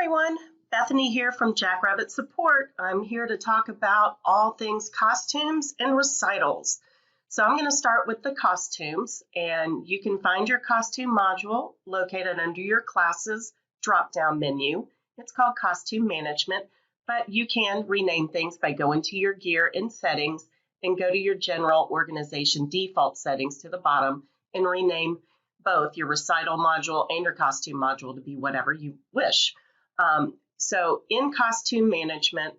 everyone, Bethany here from Jackrabbit Support. I'm here to talk about all things costumes and recitals. So I'm going to start with the costumes, and you can find your costume module located under your classes drop-down menu. It's called Costume Management, but you can rename things by going to your gear and settings and go to your general organization default settings to the bottom and rename both your recital module and your costume module to be whatever you wish. So in costume management,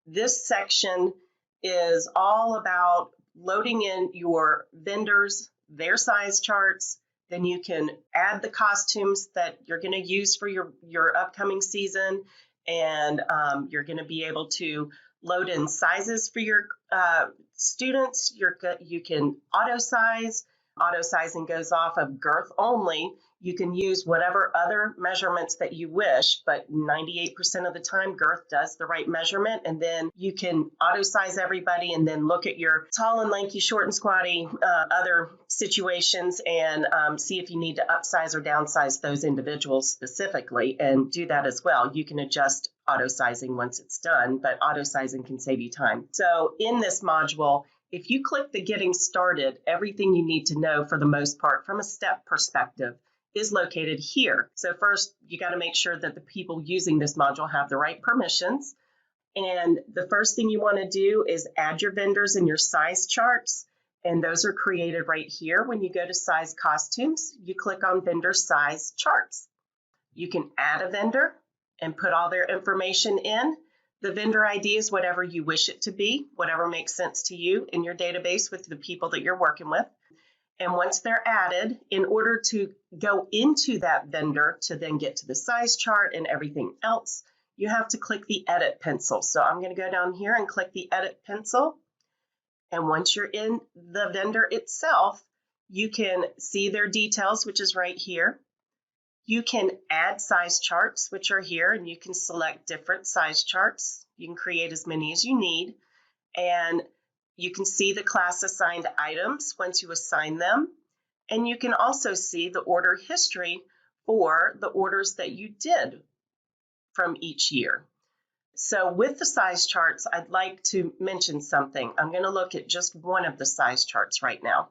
this section is all about loading in your vendors, their size charts. Then you can add the costumes that you're going to use for your upcoming season, and you're going to be able to load in sizes for your students. You can auto size. Auto sizing goes off of girth only. You can use whatever other measurements that you wish, but 98% of the time girth does the right measurement. And then you can auto size everybody and then look at your tall and lanky, short and squatty, other situations, and see if you need to upsize or downsize those individuals specifically, and do that as well. You can adjust auto sizing once it's done, but auto sizing can save you time. So in this module, if you click the Getting Started, everything you need to know for the most part from a step perspective is located here. So first, you got to make sure that the people using this module have the right permissions. And the first thing you want to do is add your vendors and your size charts. And those are created right here. When you go to Size Costumes, you click on Vendor Size Charts. You can add a vendor and put all their information in. The vendor ID is whatever you wish it to be, whatever makes sense to you in your database with the people that you're working with. And once they're added, in order to go into that vendor to then get to the size chart and everything else, you have to click the Edit pencil. So I'm going to go down here and click the Edit pencil. And once you're in the vendor itself, you can see their details, which is right here. You can add size charts, which are here, and you can select different size charts. You can create as many as you need, and you can see the class assigned items once you assign them, and you can also see the order history for the orders that you did from each year. So with the size charts, I'd like to mention something. I'm going to look at just one of the size charts right now.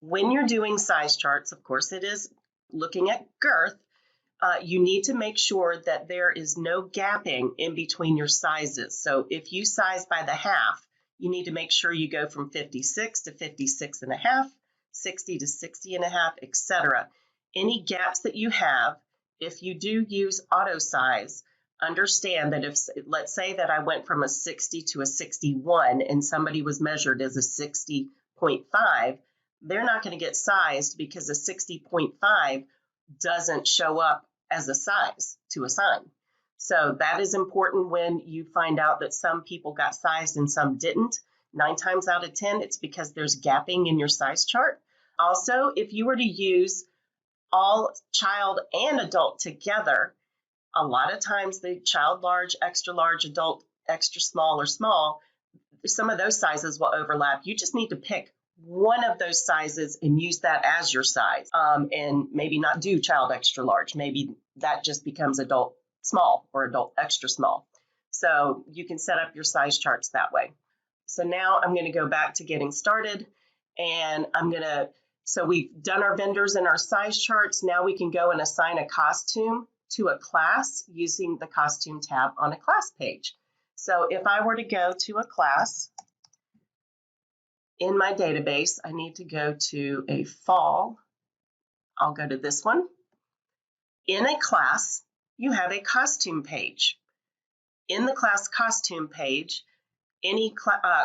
When you're doing size charts, of course, it is looking at girth. You need to make sure that there is no gapping in between your sizes. So if you size by the half, you need to make sure you go from 56 to 56 and a half, 60 to 60 and a half, etc. Any gaps that you have, if you do use auto size, understand that if, let's say that I went from a 60 to a 61 and somebody was measured as a 60.5, they're not going to get sized because a 60.5 doesn't show up as a size to assign. So that is important when you find out that some people got sized and some didn't. 9 times out of 10, it's because there's gapping in your size chart. Also, if you were to use all child and adult together, a lot of times the child large, adult, extra small, or small, some of those sizes will overlap. You just need to pick one of those sizes and use that as your size, and maybe not do child extra large. Maybe that just becomes adult small or adult extra small. So you can set up your size charts that way. So now I'm going to go back to Getting Started, and so we've done our vendors and our size charts. Now we can go and assign a costume to a class using the Costume tab on a class page. So if I were to go to a class, in my database, I need to go to a fall. I'll go to this one. In a class, you have a costume page. In the class costume page, any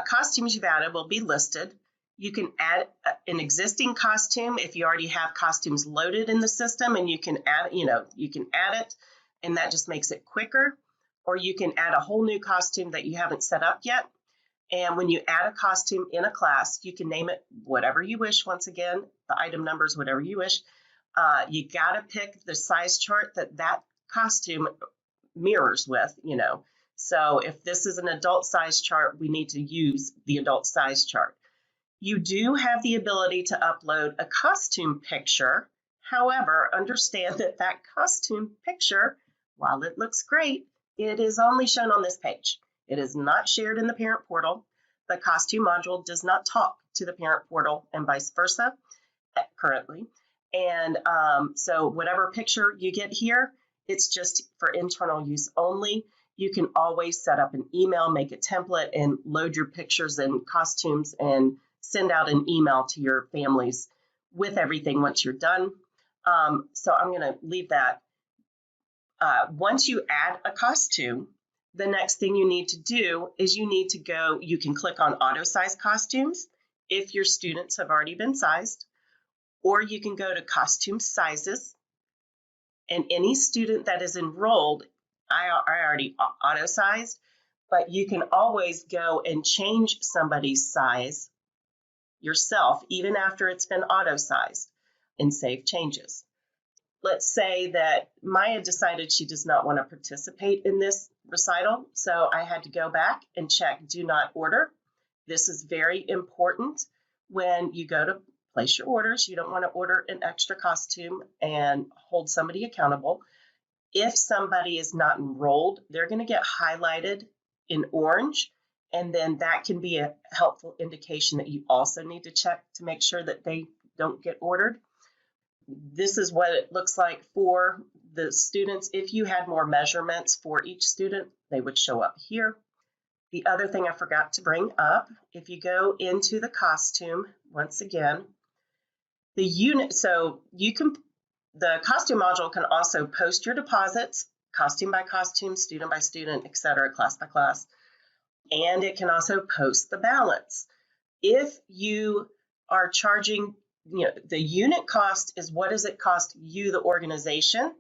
costumes you've added will be listed. You can add an existing costume if you already have costumes loaded in the system, and you can add, you can add it, and that just makes it quicker. Or you can add a whole new costume that you haven't set up yet. And when you add a costume in a class, you can name it whatever you wish. Once again, the item numbers, whatever you wish. You got to pick the size chart that costume mirrors with, So if this is an adult size chart, we need to use the adult size chart. You do have the ability to upload a costume picture. However, understand that costume picture While it looks great, it is only shown on this page. It is not shared in the parent portal. The costume module does not talk to the parent portal and vice versa currently. And so whatever picture you get here, it's just for internal use only. You can always set up an email, make a template, and load your pictures and costumes and send out an email to your families with everything once you're done. So I'm going to leave that. Once you add a costume, the next thing you need to do is you can click on auto size costumes if your students have already been sized, or you can go to costume sizes, and any student that is enrolled, I already auto sized, but you can always go and change somebody's size yourself, even after it's been auto sized, and save changes. Let's say that Maya decided she does not want to participate in this recital, so I had to go back and check do not order. This is very important when you go to place your orders. You don't want to order an extra costume and hold somebody accountable. If somebody is not enrolled, they're going to get highlighted in orange, and then that can be a helpful indication that you also need to check to make sure that they don't get ordered. This is what it looks like for the students. If you had more measurements for each student, they would show up here. The other thing I forgot to bring up, if you go into the costume, once again, the costume module can also post your deposits, costume by costume, student by student, etc., class by class, and it can also post the balance. If you are charging, the unit cost is what does it cost you, the organization.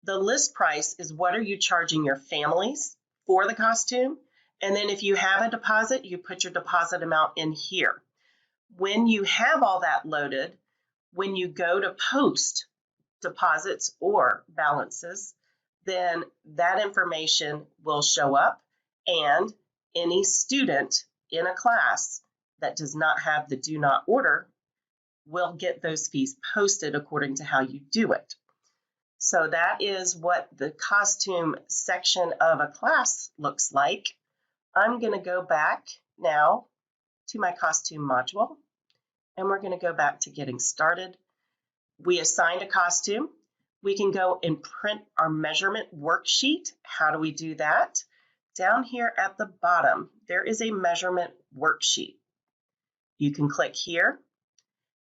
The list price is what are you charging your families for the costume. And then if you have a deposit, you put your deposit amount in here. When you have all that loaded, when you go to post deposits or balances, then that information will show up, and any student in a class that does not have the do not order will get those fees posted according to how you do it. So that is what the costume section of a class looks like. I'm going to go back now to my costume module, and we're going to go back to getting started. We assigned a costume. We can go and print our measurement worksheet. How do we do that? Down here at the bottom, there is a measurement worksheet. You can click here,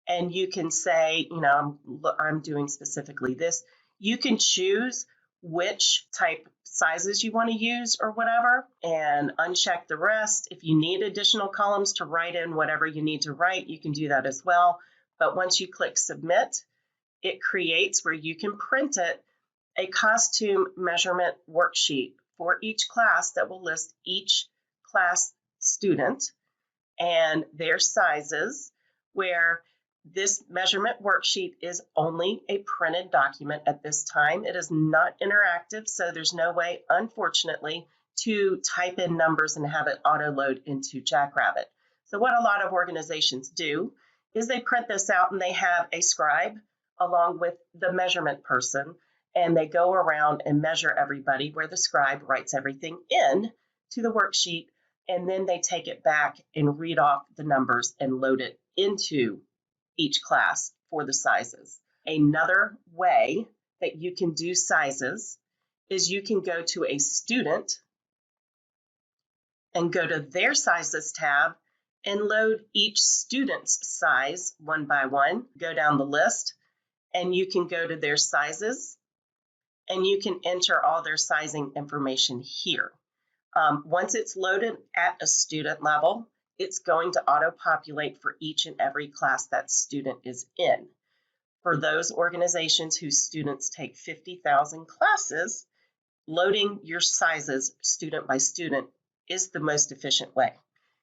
and you can say, I'm doing specifically this. You can choose which type sizes you want to use or whatever, and uncheck the rest. If you need additional columns to write in whatever you need to write, you can do that as well. But once you click submit, it creates where you can print it, a costume measurement worksheet for each class that will list each class student and their sizes, where this measurement worksheet is only a printed document at this time. It is not interactive, so there's no way, unfortunately, to type in numbers and have it auto-load into Jackrabbit. So what a lot of organizations do is they print this out and they have a scribe along with the measurement person, and they go around and measure everybody, where the scribe writes everything in to the worksheet, and then they take it back and read off the numbers and load it into each class for the sizes. Another way that you can do sizes is you can go to a student and go to their sizes tab and load each student's size one by one. Go down the list and you can go to their sizes and you can enter all their sizing information here. Once it's loaded at a student level, it's going to auto-populate for each and every class that student is in. For those organizations whose students take 50,000 classes, loading your sizes student by student is the most efficient way.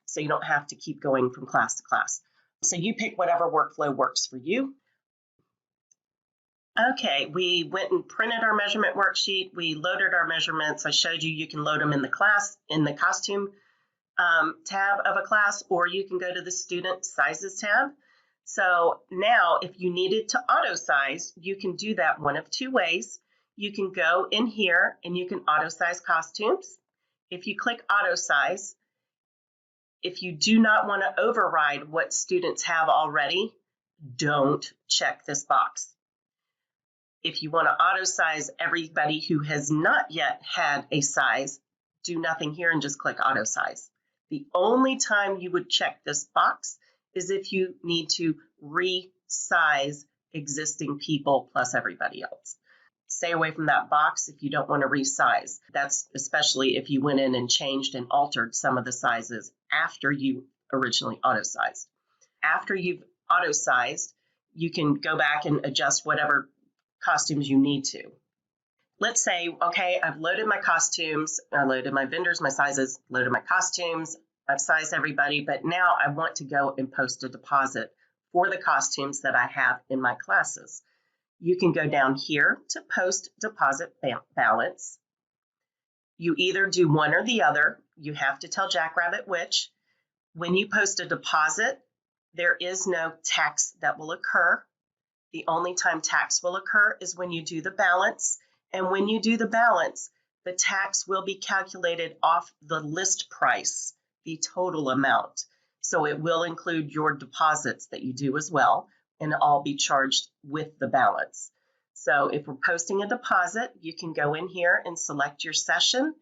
So you don't have to keep going from class to class. So you pick whatever workflow works for you. Okay, we went and printed our measurement worksheet. We loaded our measurements. I showed you can load them in the costume tab of a class, or you can go to the student sizes tab. So now if you needed to auto size, you can do that one of two ways. you can go in here and you can auto size costumes. If you click auto size, if you do not want to override what students have already, don't check this box. If you want to auto size everybody who has not yet had a size, do nothing here and just click auto size. The only time you would check this box is if you need to resize existing people plus everybody else. Stay away from that box if you don't want to resize. That's especially if you went in and changed and altered some of the sizes after you originally auto-sized. After you've auto-sized, you can go back and adjust whatever costumes you need to. Let's say, okay, I've loaded my costumes, I loaded my vendors, my sizes, loaded my costumes, I've sized everybody, but now I want to go and post a deposit for the costumes that I have in my classes. You can go down here to post deposit balance. You either do one or the other. You have to tell Jackrabbit which. When you post a deposit, there is no tax that will occur. The only time tax will occur is when you do the balance. And when you do the balance, the tax will be calculated off the list price, the total amount. So it will include your deposits that you do as well, and all be charged with the balance. So if we're posting a deposit, you can go in here and select your session,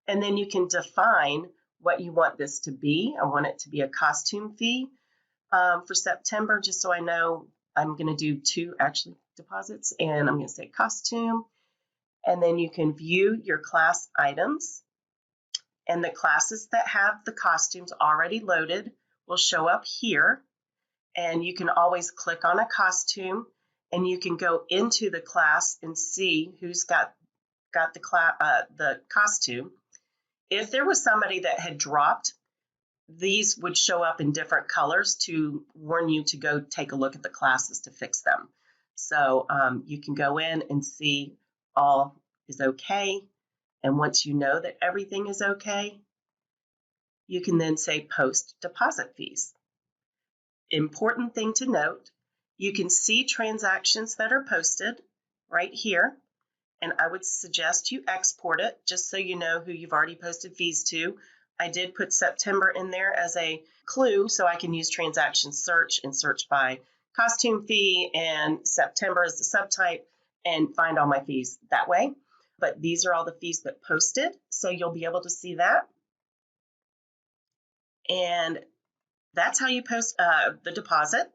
and then you can define what you want this to be. I want it to be a costume fee for September, just so I know I'm going to do two actually deposits, and I'm going to say costume. And then you can view your class items, and the classes that have the costumes already loaded will show up here. And you can always click on a costume, and you can go into the class and see who's got the costume. If there was somebody that had dropped, these would show up in different colors to warn you to go take a look at the classes to fix them. So you can go in and see all is okay. And once you know that everything is okay, you can then say post deposit fees. Important thing to note, you can see transactions that are posted right here, and I would suggest you export it just so you know who you've already posted fees to. I did put September in there as a clue so I can use transaction search and search by costume fee and September as the subtype and find all my fees that way. But these are all the fees that posted, so you'll be able to see that. And that's how you post the deposit.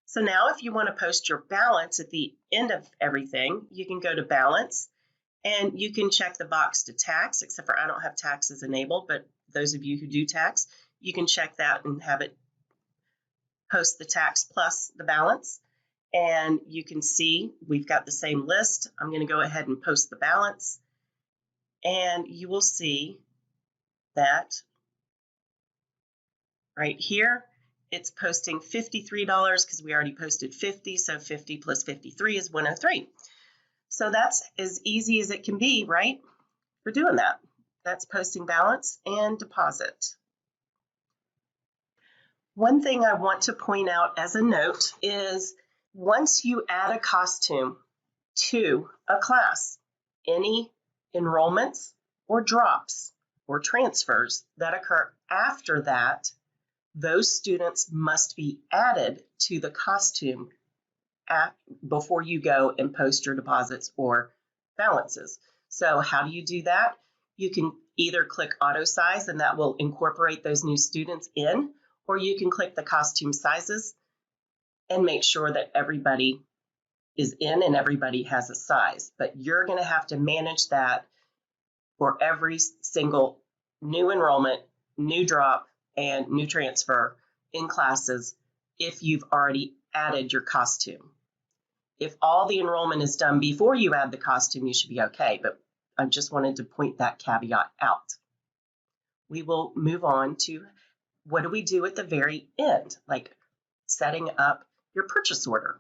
So now if you want to post your balance at the end of everything, you can go to balance and you can check the box to tax, except for I don't have taxes enabled, but those of you who do tax, you can check that and have it post the tax plus the balance. And you can see we've got the same list. I'm going to go ahead and post the balance. And you will see that right here, it's posting $53 because we already posted 50, so 50 plus 53 is 103. So that's as easy as it can be, right? For doing that. That's posting balance and deposit. One thing I want to point out as a note is once you add a costume to a class, any enrollments or drops or transfers that occur after that, those students must be added to the costume before you go and post your deposits or balances. So how do you do that? You can either click auto size and that will incorporate those new students in, or you can click the costume sizes and make sure that everybody is in and everybody has a size. But you're going to have to manage that for every single new enrollment, new drop, and new transfer in classes if you've already added your costume. If all the enrollment is done before you add the costume, you should be okay, but I just wanted to point that caveat out. We will move on to what do we do at the very end, like setting up your purchase order.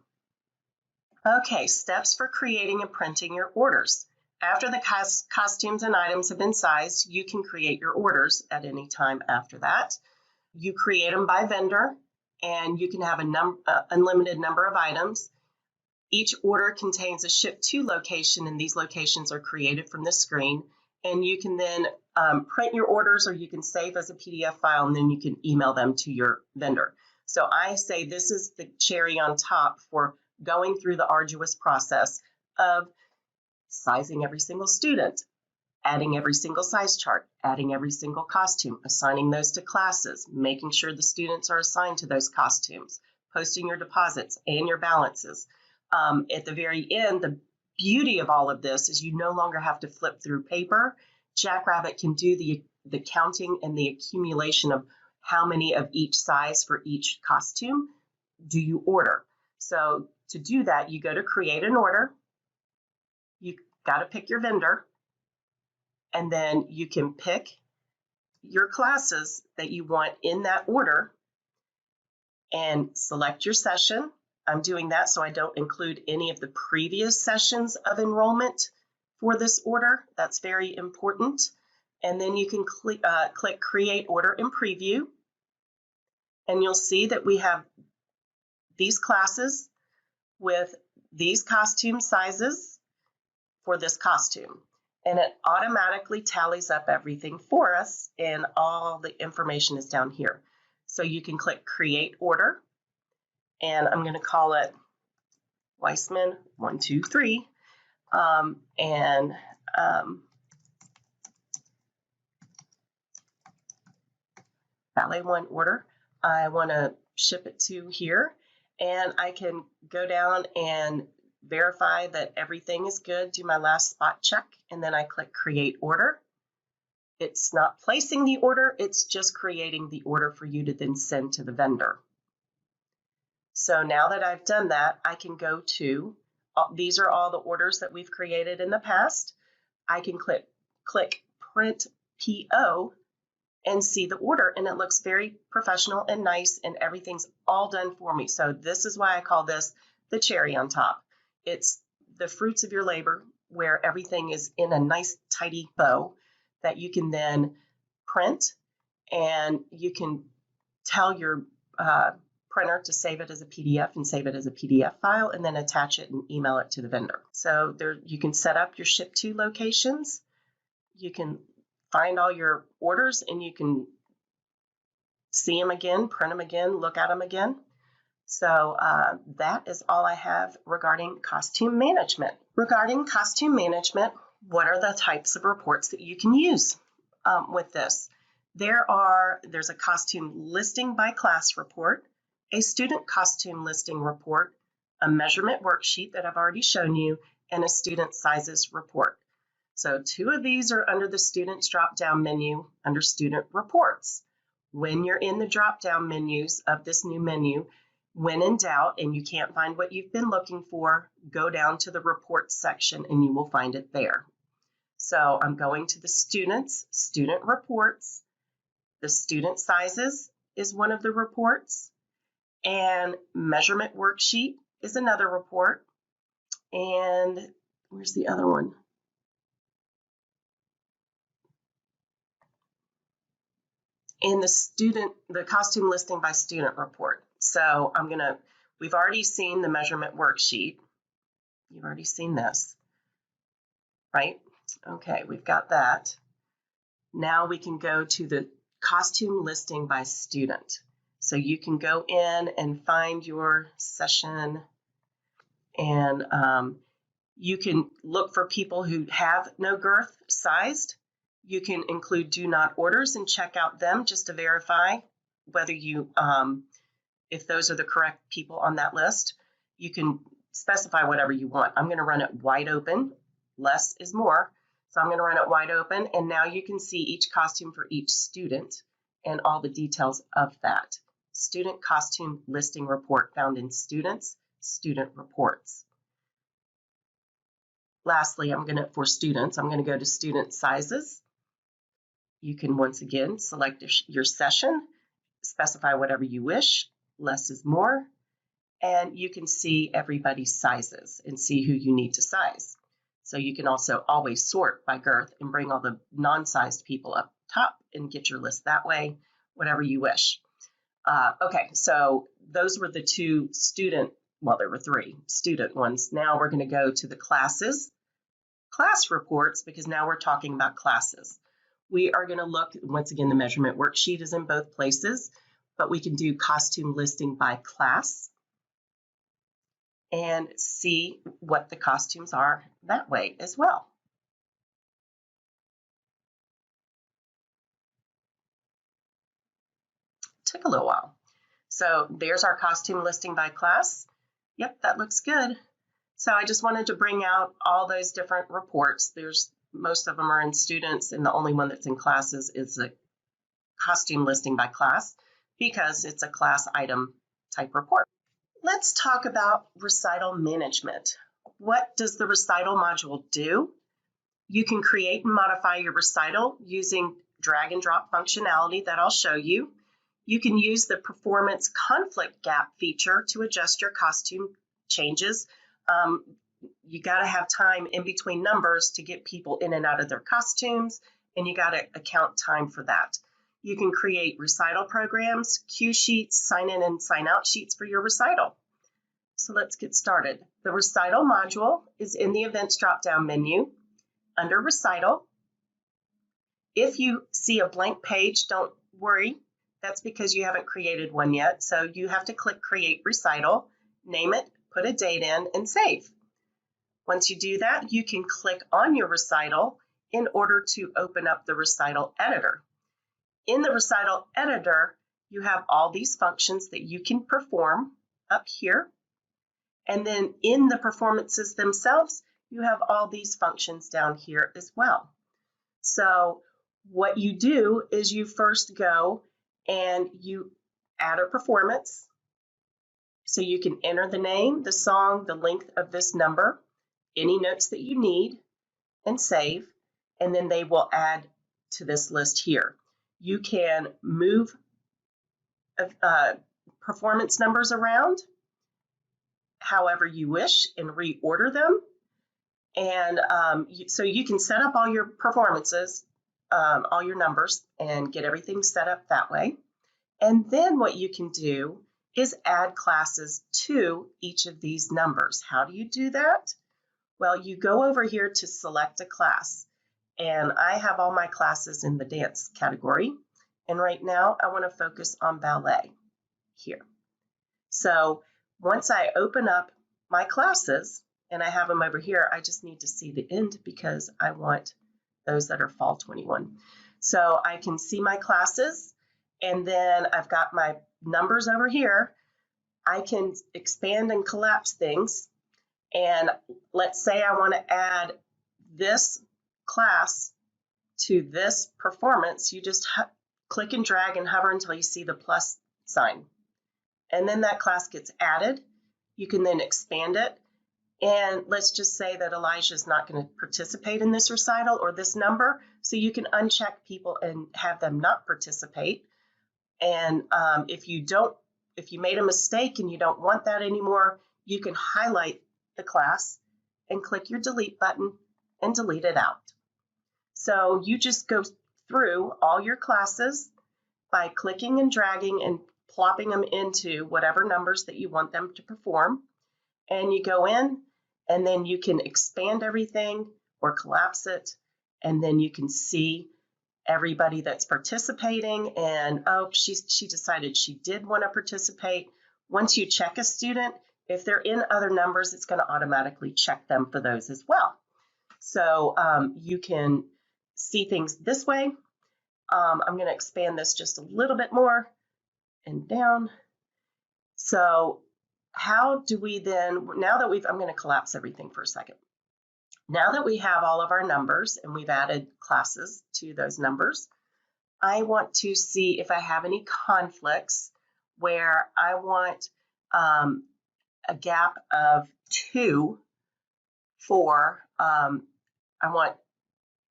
Okay, steps for creating and printing your orders. After the costumes and items have been sized, you can create your orders at any time after that. You create them by vendor, and you can have an unlimited number of items. Each order contains a ship to location, and these locations are created from this screen. And you can then print your orders, or you can save as a PDF file, and then you can email them to your vendor. So I say this is the cherry on top for going through the arduous process of sizing every single student, adding every single size chart, adding every single costume, assigning those to classes, making sure the students are assigned to those costumes, posting your deposits and your balances. At the very end, the beauty of all of this is you no longer have to flip through paper. Jackrabbit can do the counting and the accumulation of how many of each size for each costume do you order. So to do that, you go to create an order. You got to pick your vendor, and then you can pick your classes that you want in that order and select your session. I'm doing that so I don't include any of the previous sessions of enrollment for this order. That's very important. And then you can click Create Order in Preview, and you'll see that we have these classes with these costume sizes for this costume. And it automatically tallies up everything for us, and all the information is down here. So you can click Create Order, and I'm going to call it Weissman 1, 2, 3, Ballet 1 order. I want to ship it to here, and I can go down and verify that everything is good, do my last spot check, and then I click Create Order. It's not placing the order, it's just creating the order for you to then send to the vendor. So now that I've done that, I can go to, these are all the orders that we've created in the past. I can click Print PO and see the order, and it looks very professional and nice, and everything's all done for me. So this is why I call this the cherry on top. It's the fruits of your labor, where everything is in a nice tidy bow that you can then print, and you can tell your printer to save it as a PDF and save it as a PDF file, and then attach it and email it to the vendor. So there you can set up your ship to locations. You can find all your orders, and you can see them again, print them again, look at them again. So that is all I have regarding costume management. Regarding costume management, what are the types of reports that you can use with this? There's a costume listing by class report, a student costume listing report, a measurement worksheet that I've already shown you, and a student sizes report. So 2 of these are under the students drop-down menu under student reports. When you're in the drop-down menus of this new menu, when in doubt and you can't find what you've been looking for, go down to the reports section and you will find it there. So I'm going to the students, student reports. The student sizes is one of the reports, and measurement worksheet is another report. And where's the other one? In the costume listing by student report. So we've already seen the measurement worksheet. You've already seen this, right? Okay, we've got that. Now we can go to the costume listing by student. So you can go in and find your session, and you can look for people who have no girth sized. You can include do not orders and check out them just to verify whether if those are the correct people on that list. You can specify whatever you want. I'm going to run it wide open. Less is more. So I'm going to run it wide open, and now you can see each costume for each student and all the details of that. Student costume listing report found in students, student reports. Lastly, for students, I'm going to go to student sizes. You can once again select your session, specify whatever you wish, less is more, and you can see everybody's sizes and see who you need to size. So you can also always sort by girth and bring all the non-sized people up top and get your list that way, whatever you wish. Okay, so those were the 2 student well, there were 3 student ones. Now we're going to go to the classes, class reports, because now we're talking about classes. We are going to look, once again, the measurement worksheet is in both places, but we can do costume listing by class and see what the costumes are that way as well. Took a little while. So there's our costume listing by class. Yep, that looks good. So I just wanted to bring out all those different reports. Most of them are in students, and the only one that's in classes is a costume listing by class because it's a class item type report. Let's talk about recital management. What does the recital module do? You can create and modify your recital using drag and drop functionality that I'll show you. You can use the performance conflict gap feature to adjust your costume changes. You got to have time in between numbers to get people in and out of their costumes, and you got to account time for that. You can create recital programs, cue sheets, sign in and sign out sheets for your recital. So let's get started. The recital module is in the events drop-down menu under recital. If you see a blank page, don't worry. That's because you haven't created one yet. So you have to click create recital, name it, put a date in, and save. Once you do that, you can click on your recital in order to open up the recital editor. In the recital editor, you have all these functions that you can perform up here. And then in the performances themselves, you have all these functions down here as well. So what you do is you first go and you add a performance. So you can enter the name, the song, the length of this number, any notes that you need, and save, and then they will add to this list here. You can move performance numbers around however you wish and reorder them. And so you can set up all your performances, all your numbers, and get everything set up that way. And then what you can do is add classes to each of these numbers. How do you do that? Well, you go over here to select a class. And I have all my classes in the dance category. And right now I want to focus on ballet here. So once I open up my classes and I have them over here, I just need to see the end because I want those that are fall 21. So I can see my classes, and then I've got my numbers over here. I can expand and collapse things. And let's say I want to add this class to this performance. You just click and drag and hover until you see the plus sign. And then that class gets added. You can then expand it. And let's just say that Elijah is not going to participate in this recital or this number. So you can uncheck people and have them not participate. And if you made a mistake and you don't want that anymore, you can highlight the class and click your delete button and delete it out. So you just go through all your classes by clicking and dragging and plopping them into whatever numbers that you want them to perform. And you go in, and then you can expand everything or collapse it, and then you can see everybody that's participating. And oh, she decided she did want to participate. Once you check a student, if they're in other numbers, it's going to automatically check them for those as well. So you can see things this way. I'm going to expand this just a little bit more and down. So how do we then, now that I'm going to collapse everything for a second. Now that we have all of our numbers and we've added classes to those numbers, I want to see if I have any conflicts where I want a gap of 2 for, I want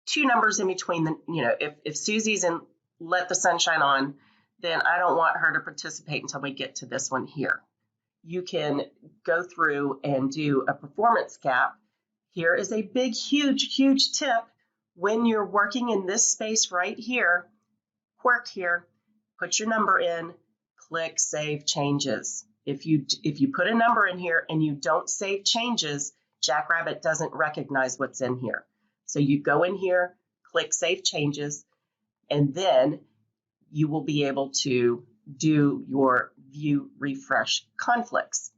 2 numbers in between the, if Susie's in Let the Sun Shine On, then I don't want her to participate until we get to this one here. You can go through and do a performance gap. Here is a big, huge tip. When you're working in this space right here, work here, put your number in, click Save Changes. If you put a number in here and you don't save changes, Jackrabbit doesn't recognize what's in here. So you go in here, click Save Changes, and then you will be able to do your View Refresh conflicts.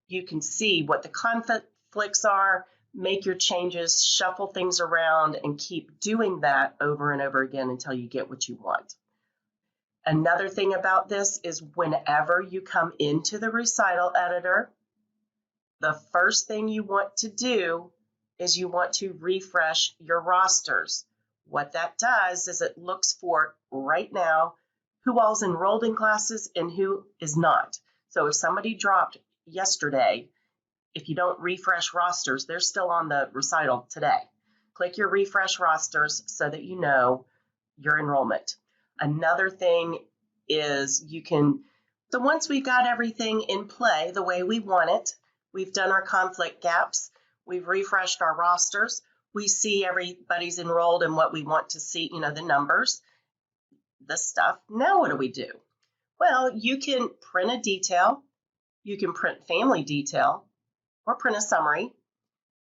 You can see what the conflicts are, make your changes, shuffle things around, and keep doing that over and over again until you get what you want. Another thing about this is whenever you come into the recital editor, the first thing you want to do is you want to refresh your rosters. What that does is it looks for right now who all's enrolled in classes and who is not. So if somebody dropped yesterday, if you don't refresh rosters, they're still on the recital today. Click your refresh rosters so that you know your enrollment. Another thing is so once we got everything in play the way we want it, we've done our conflict gaps, we've refreshed our rosters, we see everybody's enrolled and what we want to see, the numbers, the stuff. Now what do we do? Well, you can print a detail, you can print family detail, or print a summary.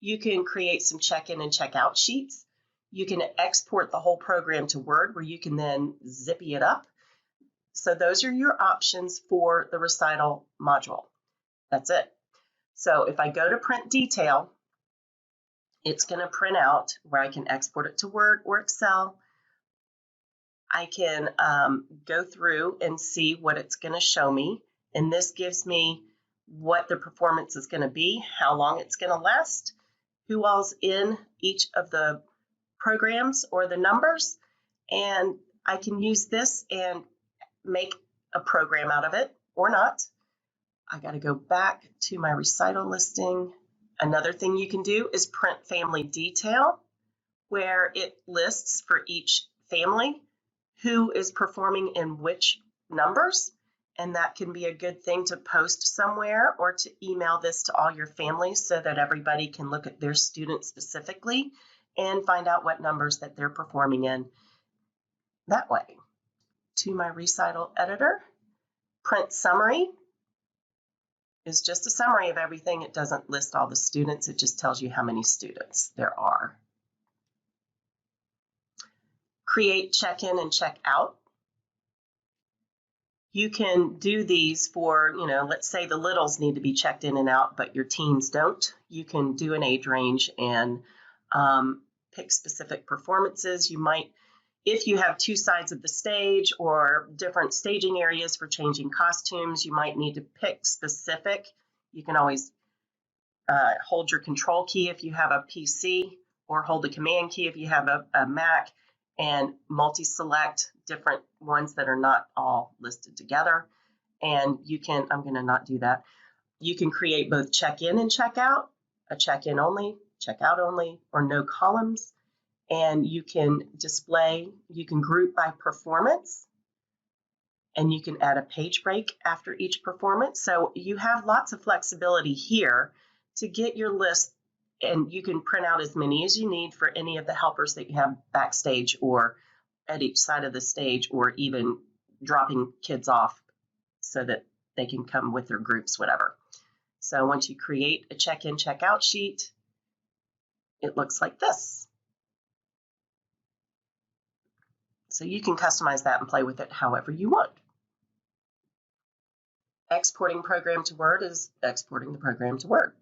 You can create some check-in and check-out sheets. You can export the whole program to Word where you can then zippy it up. So those are your options for the recital module. That's it. So if I go to print detail, it's going to print out where I can export it to Word or Excel. I can go through and see what it's going to show me. And this gives me what the performance is going to be, how long it's going to last, who all's in each of the programs or the numbers, and I can use this and make a program out of it or not. I got to go back to my recital listing. Another thing you can do is print family detail, where it lists for each family who is performing in which numbers. And that can be a good thing to post somewhere or to email this to all your families so that everybody can look at their students specifically and find out what numbers that they're performing in that way. To my recital editor, print summary is just a summary of everything. It doesn't list all the students. It just tells you how many students there are. Create check-in and check-out. You can do these for, let's say the littles need to be checked in and out, but your teens don't. You can do an age range and pick specific performances. You might, if you have two sides of the stage or different staging areas for changing costumes, you might need to pick specific. You can always hold your control key if you have a PC, or hold the command key if you have a Mac, and multi-select different ones that are not all listed together. And you can, I'm going to not do that. You can create both check-in and check-out, a check-in only, check-out only, or no columns. And you can display, you can group by performance, and you can add a page break after each performance. So you have lots of flexibility here to get your list, and you can print out as many as you need for any of the helpers that you have backstage or at each side of the stage, or even dropping kids off so that they can come with their groups, whatever. So once you create a check-in, check-out sheet, it looks like this. So you can customize that and play with it however you want. Exporting program to Word is exporting the program to Word.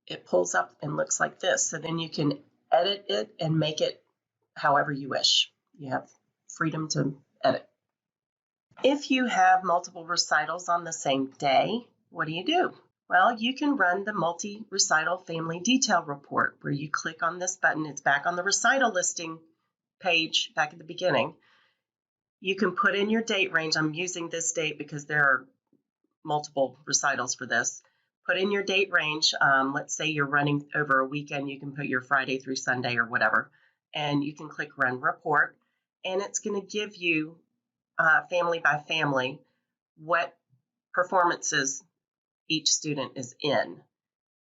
It pulls up and looks like this. So then you can edit it and make it however you wish. You have freedom to edit. If you have multiple recitals on the same day, what do? Well, you can run the multi-recital family detail report, where you click on this button. It's back on the recital listing page back at the beginning. You can put in your date range. I'm using this date because there are multiple recitals for this. Put in your date range. Let's say you're running over a weekend. You can put your Friday through Sunday or whatever, and you can click Run Report, and it's going to give you family by family what performances each student is in.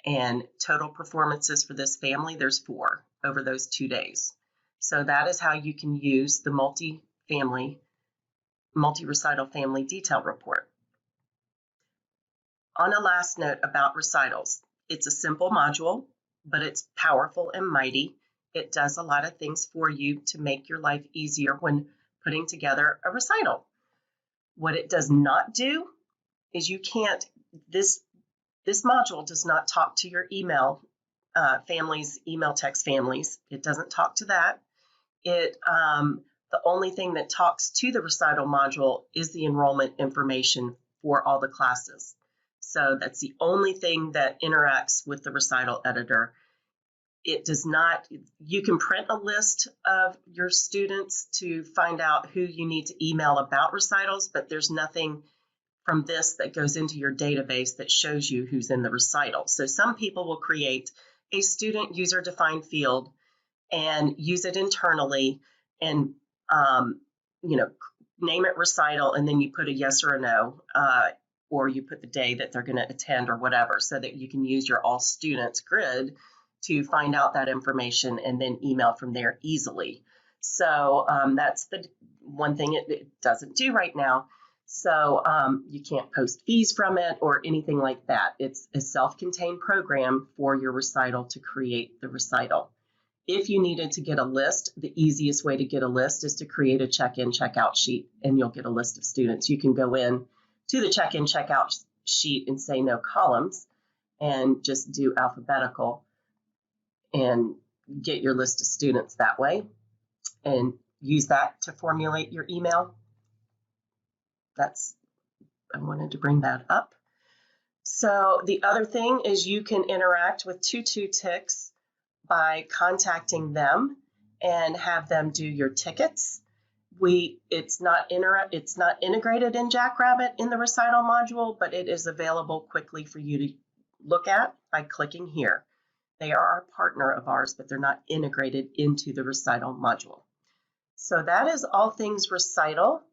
And total performances for this family, there's 4 over those 2 days. So that is how you can use the multi-recital family detail report. On a last note about recitals, it's a simple module, but it's powerful and mighty. It does a lot of things for you to make your life easier when putting together a recital. What it does not do is this module does not talk to your email families, email text families. It doesn't talk to that. The only thing that talks to the recital module is the enrollment information for all the classes. So that's the only thing that interacts with the recital editor. It does not, you can print a list of your students to find out who you need to email about recitals, but there's nothing from this that goes into your database that shows you who's in the recital. So some people will create a student user-defined field and use it internally and name it recital, and then you put a yes or a no, or you put the day that they're going to attend or whatever, so that you can use your all students grid to find out that information and then email from there easily. So that's the one thing it doesn't do right now. So you can't post fees from it or anything like that. It's a self-contained program for your recital to create the recital. If you needed to get a list, the easiest way to get a list is to create a check-in, check-out sheet, and you'll get a list of students. You can go in to the check-in, check-out sheet and say no columns and just do alphabetical and get your list of students that way and use that to formulate your email. I wanted to bring that up. So the other thing is you can interact with TuTuTix by contacting them and have them do your tickets. It's not integrated in Jackrabbit in the recital module, but it is available quickly for you to look at by clicking here. They are a partner of ours, but they're not integrated into the recital module. So that is all things recital,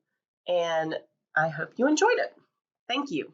and I hope you enjoyed it. Thank you.